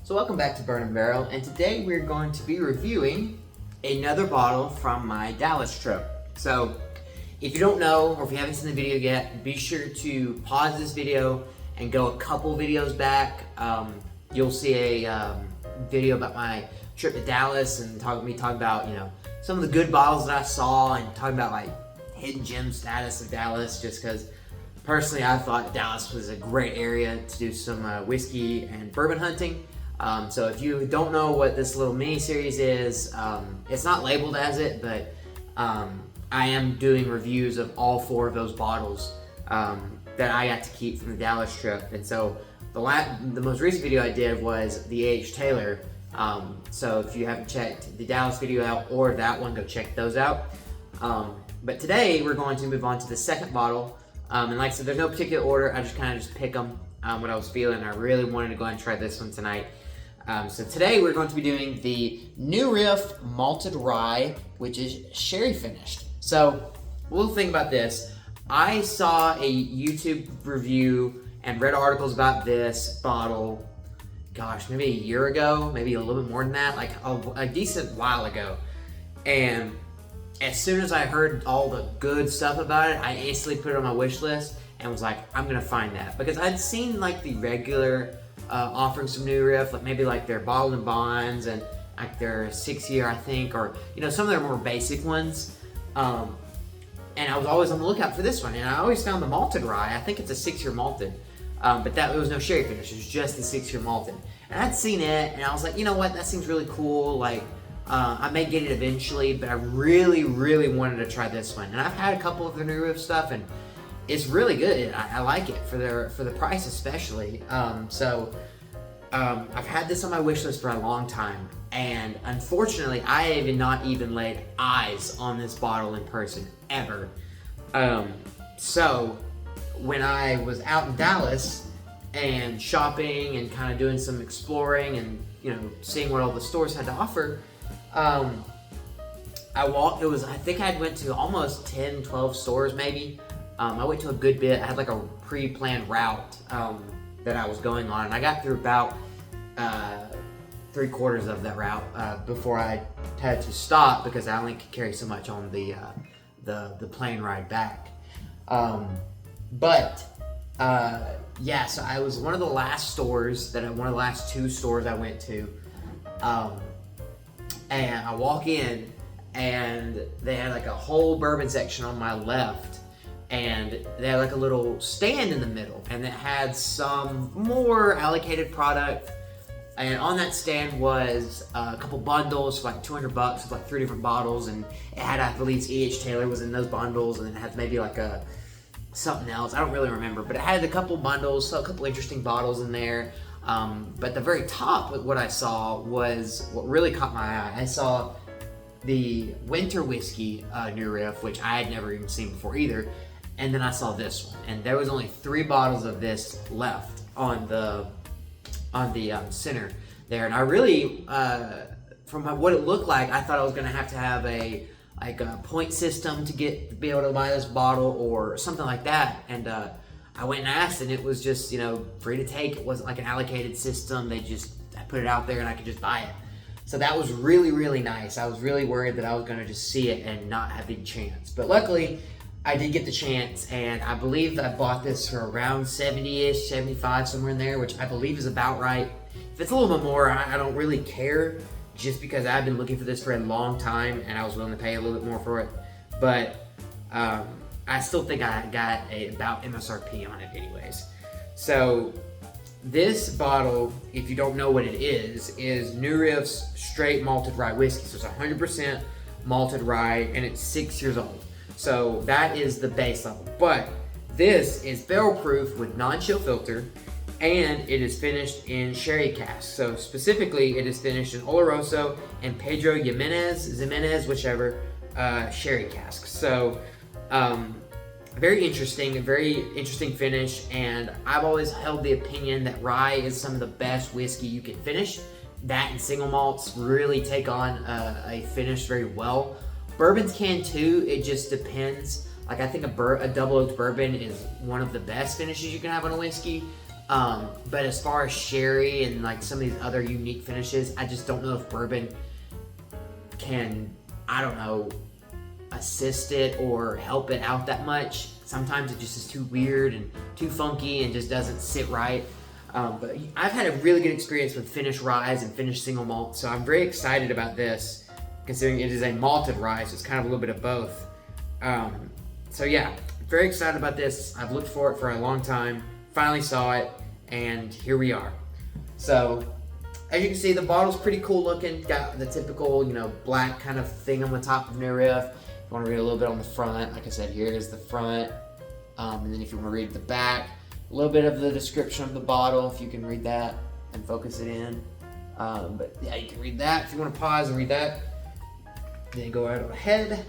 So welcome back to Burn & Barrel, and today we're going to be reviewing another bottle from my Dallas trip. So if you don't know, or if you haven't seen the video yet, be sure to pause this video and go a couple videos back. You'll see a video about my trip to Dallas and talking about, some of the good bottles that I saw and talking about like hidden gem status of Dallas, just because personally I thought Dallas was a great area to do some whiskey and bourbon hunting. So if you don't know what this little mini series is, it's not labeled as it, but I am doing reviews of all 4 of those bottles that I got to keep from the Dallas trip. And so the most recent video I did was the A.H. Taylor. So if you haven't checked the Dallas video out or that one, go check those out. But today we're going to move on to the second bottle. And like I said, there's no particular order. I just kind of pick them what I was feeling. I really wanted to go ahead and try this one tonight. So today we're going to be doing the new Riff Malted Rye, which is sherry finished. So a little thing about this, I saw a YouTube review and read articles about this bottle, gosh, maybe a year ago, maybe a little bit more than that, like a decent while ago. And as soon as I heard all the good stuff about it, I instantly put it on my wish list and was like, I'm gonna find that. Because I'd seen like the regular offerings from New Riff, like maybe like their bottled in bonds and like their 6-year, I think, or some of their more basic ones. And I was always on the lookout for this one, and I always found the Malted Rye. I think it's a 6-year malted, but it was no sherry finish. It was just the 6-year malted. And I'd seen it, and I was like, you know what? That seems really cool. Like, I may get it eventually, but I really, really wanted to try this one. And I've had a couple of the New Riff stuff, and it's really good. I like it for the price, especially. I've had this on my wish list for a long time, and unfortunately, I have not even laid eyes on this bottle in person ever. So when I was out in Dallas and shopping and kind of doing some exploring and seeing what all the stores had to offer, I think I went to almost 10, 12 stores maybe. I went to a good bit. I had like a pre-planned route that I was going on, and I got through about 3/4 of that route before I had to stop because I only could carry so much on the plane ride back. Yeah, so I was one of the last 2 stores I went to, and I walk in, and they had like a whole bourbon section on my left. And they had like a little stand in the middle, and it had some more allocated product. And on that stand was a couple bundles for like $200 with like 3 different bottles, and it had, I believe, A.H. Taylor was in those bundles, and it had maybe like something else. I don't really remember, but it had a couple bundles, so a couple interesting bottles in there. But the very top, what I saw was what really caught my eye. I saw the winter whiskey New Riff, which I had never even seen before either. And then I saw this one, and there was only 3 bottles of this left on the center there. And I really, from what it looked like, I thought I was gonna have to have a point system to be able to buy this bottle or something like that. And I went and asked, and it was just free to take. It wasn't like an allocated system. I put it out there, and I could just buy it. So that was really, really nice. I was really worried that I was gonna just see it and not have a chance, but luckily I did get the chance, and I believe I bought this for around 70-ish, 75, somewhere in there, which I believe is about right. If it's a little bit more, I don't really care, just because I've been looking for this for a long time, and I was willing to pay a little bit more for it. But I still think I got about MSRP on it anyways. So this bottle, if you don't know what it is New Riff's straight malted rye whiskey. So it's 100% malted rye, and it's 6 years old. So that is the base level. But this is barrel proof with non-chill filter, and it is finished in sherry casks. So specifically, it is finished in Oloroso and Pedro Ximenez, whichever, sherry casks. So very interesting finish. And I've always held the opinion that rye is some of the best whiskey you can finish. That and single malts really take on a finish very well. Bourbons can too, it just depends. Like I think a double oaked bourbon is one of the best finishes you can have on a whiskey. But as far as sherry and like some of these other unique finishes, I just don't know if bourbon can, I don't know, assist it or help it out that much. Sometimes it just is too weird and too funky and just doesn't sit right. But I've had a really good experience with finished ryes and finished single malt, so I'm very excited about this, considering it is a malted rye, so it's kind of a little bit of both. So yeah, very excited about this. I've looked for it for a long time, finally saw it, and here we are. So, as you can see, the bottle's pretty cool looking. Got the typical, black kind of thing on the top of Riff. If you want to read a little bit on the front, like I said, here is the front. And then if you want to read the back, a little bit of the description of the bottle, if you can read that and focus it in. But yeah, you can read that. If you want to pause and read that, then go right ahead.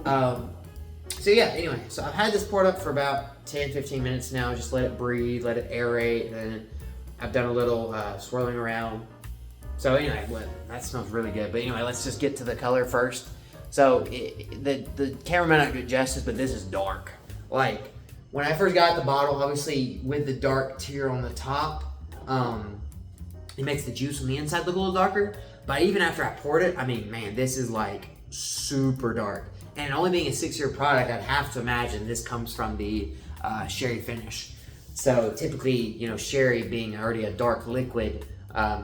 So yeah, anyway, so I've had this poured up for about 10-15 minutes now. Just let it breathe, let it aerate, and I've done a little swirling around. So anyway, that smells really good. But anyway, let's just get to the color first. So the camera might not do it justice, but this is dark. Like, when I first got the bottle, obviously with the dark tier on the top, it makes the juice on the inside look a little darker. But even after I poured it, I mean, man, this is like super dark. And only being a 6-year product, I'd have to imagine this comes from the sherry finish. So typically, sherry being already a dark liquid, I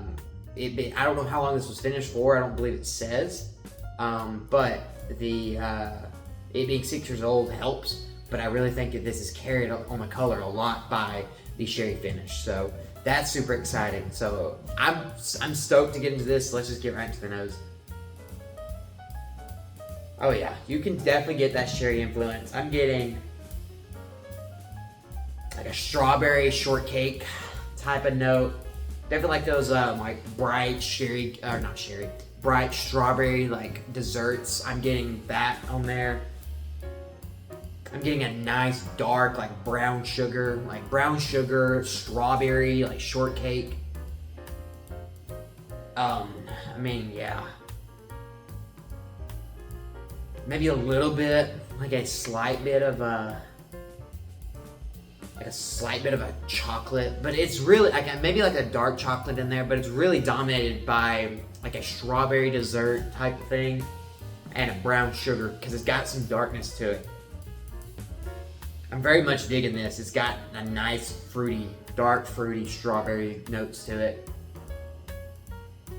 don't know how long this was finished for. I don't believe it says. But it being 6 years old helps. But I really think that this is carried on the color a lot by the sherry finish. So that's super exciting. So I'm stoked to get into this. Let's just get right into the nose. Oh yeah, you can definitely get that sherry influence. I'm getting like a strawberry shortcake type of note. Definitely like those like bright bright strawberry like desserts. I'm getting that on there. I'm getting a nice dark like brown sugar, strawberry, like shortcake. I mean, yeah. Maybe a little bit, like a slight bit of a chocolate, but it's really maybe like a dark chocolate in there, but it's really dominated by like a strawberry dessert type of thing and a brown sugar because it's got some darkness to it. I'm very much digging this. It's got a nice dark fruity strawberry notes to it.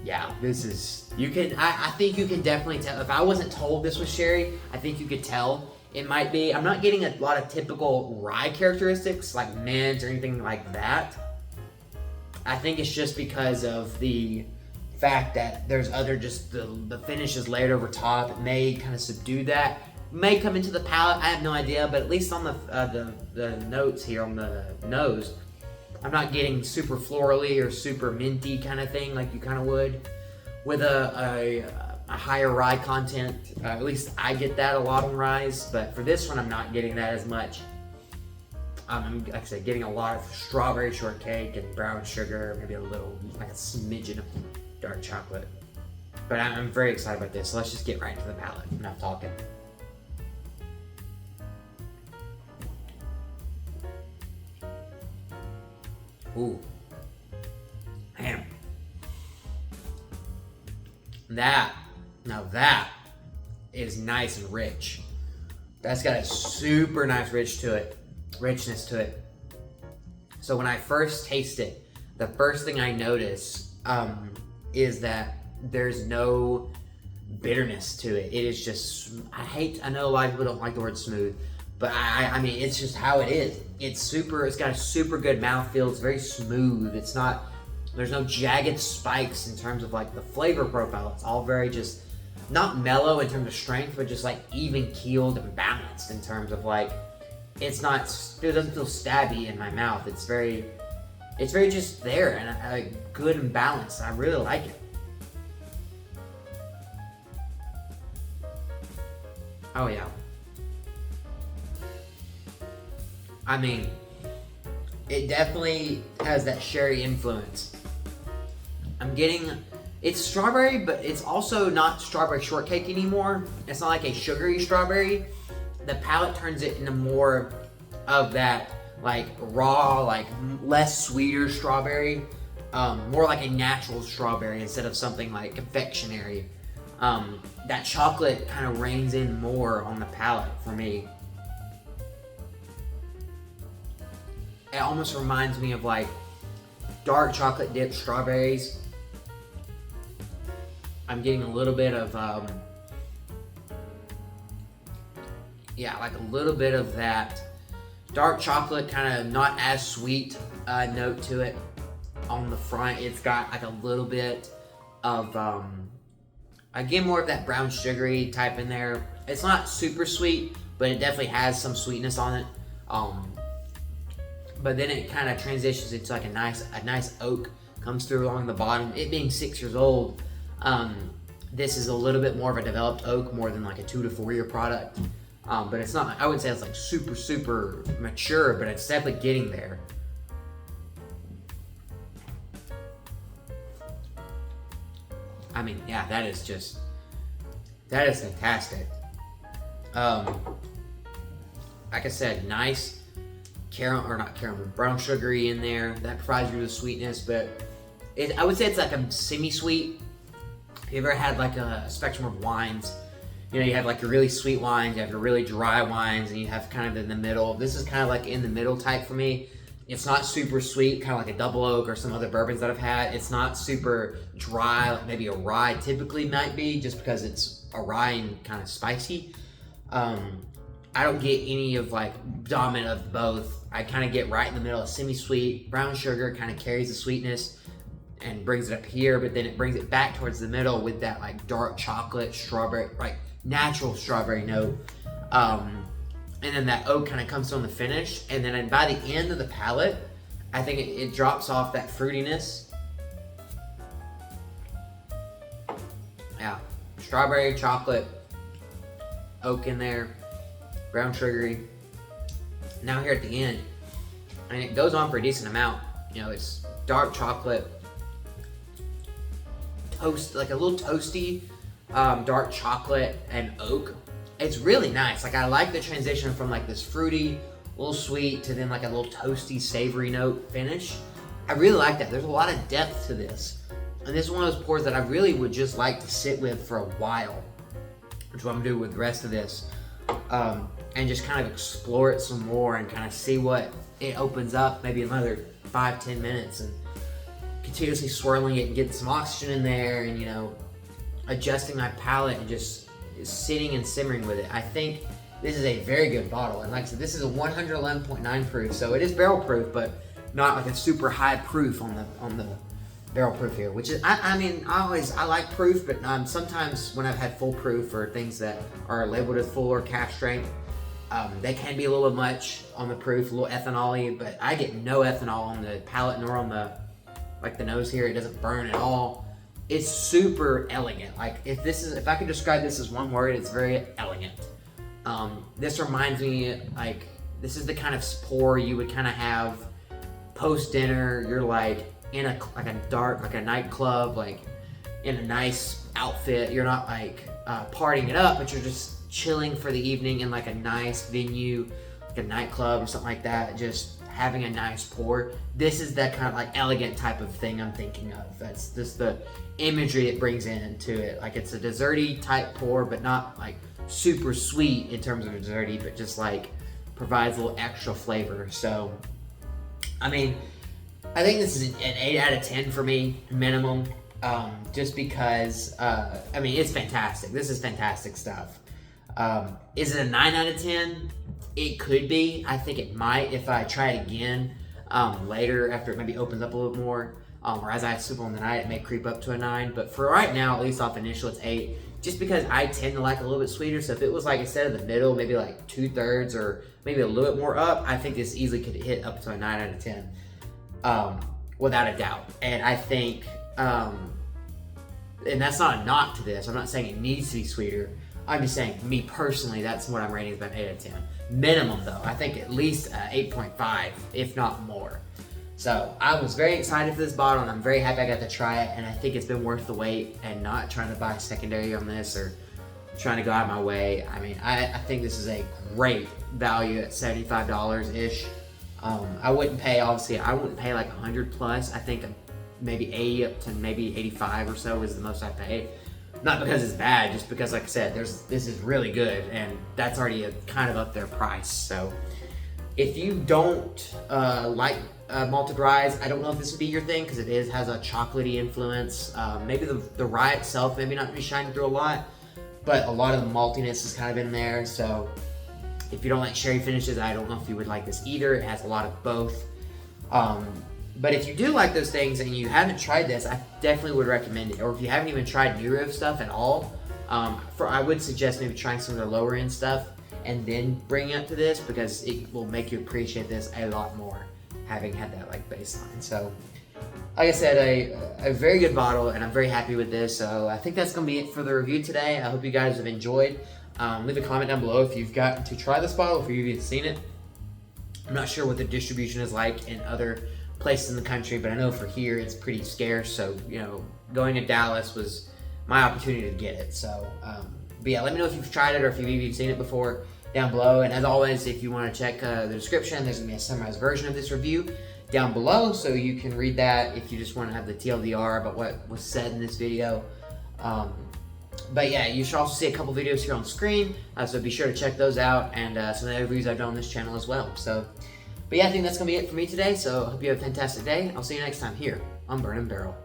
Yeah, this is, I think you can definitely tell. If I wasn't told this was sherry, I think you could tell it might be. I'm not getting a lot of typical rye characteristics like mint or anything like that. I think it's just because of the fact that there's the finish is layered over top. It may kind of subdue that. May come into the palate, I have no idea, but at least on the notes here on the nose, I'm not getting super florally or super minty kind of thing like you kind of would with a higher rye content. At least I get that a lot on ryes, but for this one, I'm not getting that as much. I'm, like I said, getting a lot of strawberry shortcake and brown sugar, maybe a little, like a smidgen of dark chocolate. But I'm very excited about this, so let's just get right into the palate. Enough talking. Ooh, man, now that is nice and rich. That's got a super nice richness to it. So when I first taste it, the first thing I notice is that there's no bitterness to it. It is just, I know a lot of people don't like the word smooth, but I mean, it's just how it is. It's got a super good mouthfeel. It's very smooth. There's no jagged spikes in terms of like the flavor profile. It's all very just, not mellow in terms of strength, but just like even keeled and balanced in terms of like, it doesn't feel stabby in my mouth. It's very just there and good and balanced. I really like it. Oh yeah. I mean, it definitely has that sherry influence. It's strawberry, but it's also not strawberry shortcake anymore. It's not like a sugary strawberry. The palate turns it into more of that like raw, like less sweeter strawberry, more like a natural strawberry instead of something like confectionery. That chocolate kind of reigns in more on the palate for me. It almost reminds me of like dark chocolate dipped strawberries. I'm getting a little bit of, like a little bit of that dark chocolate, kind of not as sweet note to it. On the front, it's got like a little bit of, again, more of that brown sugary type in there. It's not super sweet, but it definitely has some sweetness on it. But then it kind of transitions into like a nice oak comes through along the bottom. It being 6 years old, this is a little bit more of a developed oak, more than like a 2 to 4 year product. But it's not, I wouldn't say it's like super mature, but it's definitely getting there. I mean, yeah, that is fantastic. Like I said, nice brown sugary in there. That provides you with sweetness, but I would say it's like a semi-sweet. If you ever had like a spectrum of wines, you have like your really sweet wines, you have your really dry wines, and you have kind of in the middle. This is kind of like in the middle type for me. It's not super sweet, kind of like a double oak or some other bourbons that I've had. It's not super dry, like maybe a rye typically might be, just because it's a rye and kind of spicy. I don't get any of like dominant of both. I kind of get right in the middle, semi-sweet. Brown sugar kind of carries the sweetness and brings it up here, but then it brings it back towards the middle with that like dark chocolate, strawberry, like natural strawberry note. And then that oak kind of comes on the finish. And then by the end of the palate, I think it drops off that fruitiness. Yeah, strawberry, chocolate, oak in there, brown sugary. Now here at the end, and it goes on for a decent amount. It's dark chocolate, toast, like a little toasty, dark chocolate and oak. It's really nice. Like I like the transition from like this fruity, little sweet to then like a little toasty, savory note finish. I really like that. There's a lot of depth to this. And this is one of those pours that I really would just like to sit with for a while, which is what I'm gonna do with the rest of this. And just kind of explore it some more and kind of see what it opens up, maybe another 5-10 minutes, and continuously swirling it and getting some oxygen in there, and adjusting my palate and just sitting and simmering with it. I think this is a very good bottle, and like I said, this is a 111.9 proof, so it is barrel proof, but not like a super high proof on the barrel proof here, which is, I like proof, but sometimes when I've had full proof or things that are labeled as full or cask strength, they can be a little bit much on the proof, a little ethanol-y, but I get no ethanol on the palate nor on the nose here. It doesn't burn at all. It's super elegant. Like if I could describe this as one word, it's very elegant. This reminds me, like, this is the kind of pour you would kind of have post dinner. You're like in a dark, like a nightclub, like in a nice outfit. You're not like partying it up, but you're just chilling for the evening in like a nice venue, like a nightclub or something like that, just having a nice pour. This is that kind of like elegant type of thing I'm thinking of. That's just the imagery it brings into it. Like it's a desserty type pour, but not like super sweet in terms of desserty, but just like provides a little extra flavor. So, I mean, I think this is an 8 out of 10 for me, minimum. Just because, it's fantastic. This is fantastic stuff. Is it a 9 out of 10? It could be. I think it might if I try it again later after it maybe opens up a little bit more. Or as I sip on the night, it may creep up to a 9. But for right now, at least off initial, it's 8. Just because I tend to like a little bit sweeter. So if it was like instead of the middle, maybe like 2/3 or maybe a little bit more up, I think this easily could hit up to a 9 out of 10. Without a doubt. And I think, and that's not a knock to this. I'm not saying it needs to be sweeter. I'm just saying, me personally, that's what I'm rating, about 8 out of 10. Minimum though, I think at least 8.5, if not more. So I was very excited for this bottle, and I'm very happy I got to try it, and I think it's been worth the wait, and not trying to buy secondary on this or trying to go out of my way. I mean, I think this is a great value at $75-ish. I wouldn't pay, obviously, I wouldn't pay like 100 plus. I think maybe 80 up to maybe 85 or so is the most I pay. Not because it's bad, just because, like I said, this is really good, and that's already a kind of up their price. So if you don't like malted ryes, I don't know if this would be your thing because it has a chocolatey influence. Maybe the rye itself maybe not be shining through a lot, but a lot of the maltiness is kind of in there. So if you don't like sherry finishes, I don't know if you would like this either. It has a lot of both. But if you do like those things and you haven't tried this, I definitely would recommend it. Or if you haven't even tried New Riff stuff at all, I would suggest maybe trying some of their lower end stuff and then bringing it to this, because it will make you appreciate this a lot more, having had that like baseline. So like I said, a very good bottle, and I'm very happy with this. So I think that's gonna be it for the review today. I hope you guys have enjoyed. Leave a comment down below if you've gotten to try this bottle, if you've even seen it. I'm not sure what the distribution is like in other places in the country, but I know for here it's pretty scarce. So, you know, going to Dallas was my opportunity to get it. So, but yeah, let me know if you've tried it or if you've even seen it before down below. And as always, if you want to check the description, there's gonna be a summarized version of this review down below, so you can read that if you just want to have the TLDR about what was said in this video. But yeah, you should also see a couple videos here on screen, so be sure to check those out, and some of the other reviews I've done on this channel as well. So, but yeah, I think that's gonna be it for me today. So I hope you have a fantastic day. I'll see you next time here on Burn and Barrel.